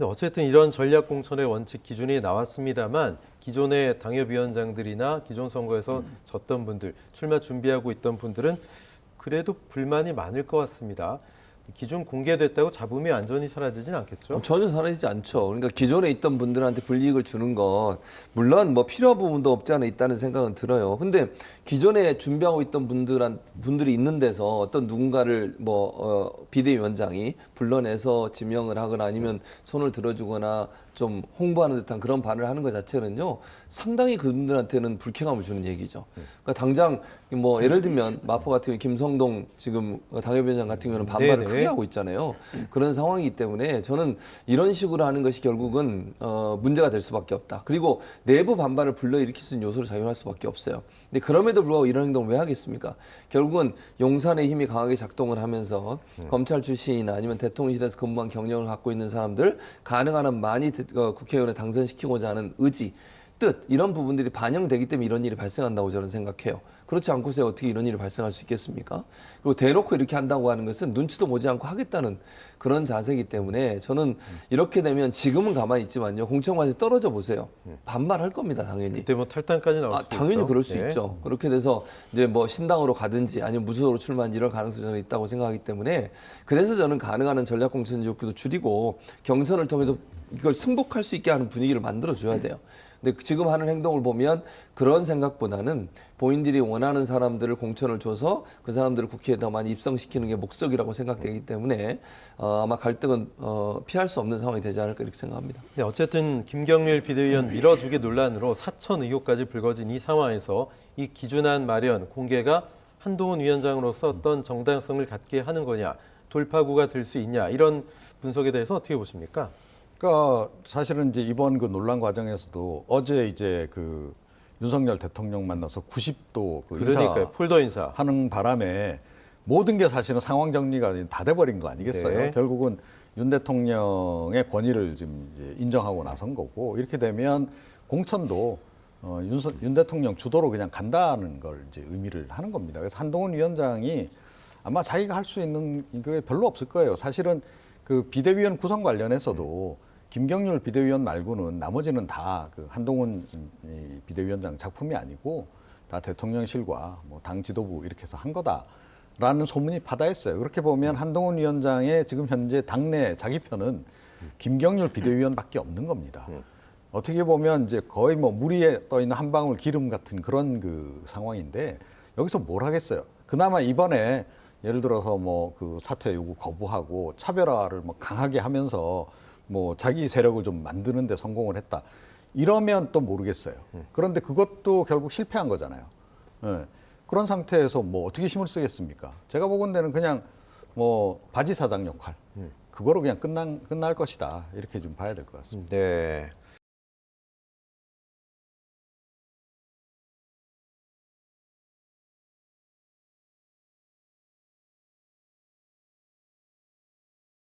근데 어쨌든 이런 전략 공천의 원칙 기준이 나왔습니다만 기존의 당협위원장들이나 기존 선거에서 졌던 분들, 출마 준비하고 있던 분들은 그래도 불만이 많을 것 같습니다. 기준 공개됐다고 잡음이 완전히 사라지진 않겠죠? 전혀 사라지지 않죠. 그러니까 기존에 있던 분들한테 불이익을 주는 건 물론 뭐 필요한 부분도 없지 않아 있다는 생각은 들어요. 근데 기존에 준비하고 있던 분들이 있는 데서 어떤 누군가를 비대위원장이 불러내서 지명을 하거나 아니면 손을 들어주거나 좀 홍보하는 듯한 그런 반응을 하는 것 자체는요 상당히 그분들한테는 불쾌감을 주는 얘기죠. 그러니까 당장 뭐 예를 들면 마포 같은 경우 김성동 지금 당협위원장 같은 경우는 반발을 네네. 크게 하고 있잖아요. 그런 상황이기 때문에 저는 이런 식으로 하는 것이 결국은 문제가 될 수밖에 없다. 그리고 내부 반발을 불러일으킬 수 있는 요소로 작용할 수밖에 없어요. 근데 그럼에도 불구하고 이런 행동을 왜 하겠습니까? 결국은 용산의 힘이 강하게 작동을 하면서 검찰 출신이나 아니면 대통령실에서 근무한 경력을 갖고 있는 사람들 가능한 한 많이 국회의원에 당선시키고자 하는 의지, 뜻 이런 부분들이 반영되기 때문에 이런 일이 발생한다고 저는 생각해요. 그렇지 않고서 어떻게 이런 일이 발생할 수 있겠습니까? 그리고 대놓고 이렇게 한다고 하는 것은 눈치도 보지 않고 하겠다는 그런 자세이기 때문에 저는 이렇게 되면 지금은 가만히 있지만요. 공천관에서 떨어져 보세요. 반발할 겁니다, 당연히. 그때 뭐 탈당까지 나올 수도 당연히 있죠. 그럴 수 네. 있죠. 그렇게 돼서 이제 뭐 신당으로 가든지 아니면 무소속으로 출마하는지 이런 가능성이 저는 있다고 생각하기 때문에 그래서 저는 가능한 한 전략 공천 지역구도 줄이고 경선을 통해서 이걸 승복할 수 있게 하는 분위기를 만들어줘야 돼요. 근데 지금 하는 행동을 보면 그런 생각보다는 본인들이 원하는 사람들을 공천을 줘서 그 사람들을 국회에 더 많이 입성시키는 게 목적이라고 생각되기 때문에 아마 갈등은 피할 수 없는 상황이 되지 않을까 이렇게 생각합니다. 네, 어쨌든 김경률 비대위원 밀어주기 논란으로 사천 의혹까지 불거진 이 상황에서 이 기준안 마련 공개가 한동훈 위원장으로서 어떤 정당성을 갖게 하는 거냐, 돌파구가 될 수 있냐 이런 분석에 대해서 어떻게 보십니까? 그러니까 사실은 이제 이번 그 논란 과정에서도 어제 이제 그 윤석열 대통령 만나서 90도 그 그러니까요. 폴더 인사. 하는 바람에 모든 게 사실은 상황 정리가 다 돼버린 거 아니겠어요? 네. 결국은 윤 대통령의 권위를 지금 이제 인정하고 나선 거고 이렇게 되면 공천도 윤 대통령 주도로 그냥 간다는 걸 이제 의미를 하는 겁니다. 그래서 한동훈 위원장이 아마 자기가 할 수 있는 게 별로 없을 거예요. 사실은 그 비대위원 구성 관련해서도 김경률 비대위원 말고는 나머지는 다 그 한동훈 비대위원장 작품이 아니고 다 대통령실과 뭐 당 지도부 이렇게 해서 한 거다라는 소문이 파다했어요. 그렇게 보면 한동훈 위원장의 지금 현재 당내 자기 편은 김경률 비대위원밖에 없는 겁니다. 어떻게 보면 이제 거의 뭐 물 위에 떠 있는 한 방울 기름 같은 그런 그 상황인데 여기서 뭘 하겠어요. 그나마 이번에 예를 들어서 뭐 그 사퇴 요구 거부하고 차별화를 뭐 강하게 하면서 뭐 자기 세력을 좀 만드는 데 성공을 했다. 이러면 또 모르겠어요. 그런데 그것도 결국 실패한 거잖아요. 예. 그런 상태에서 뭐 어떻게 힘을 쓰겠습니까? 제가 보건대는 그냥 뭐 바지 사장 역할. 그거로 그냥 끝날 것이다. 이렇게 좀 봐야 될 것 같습니다. 네.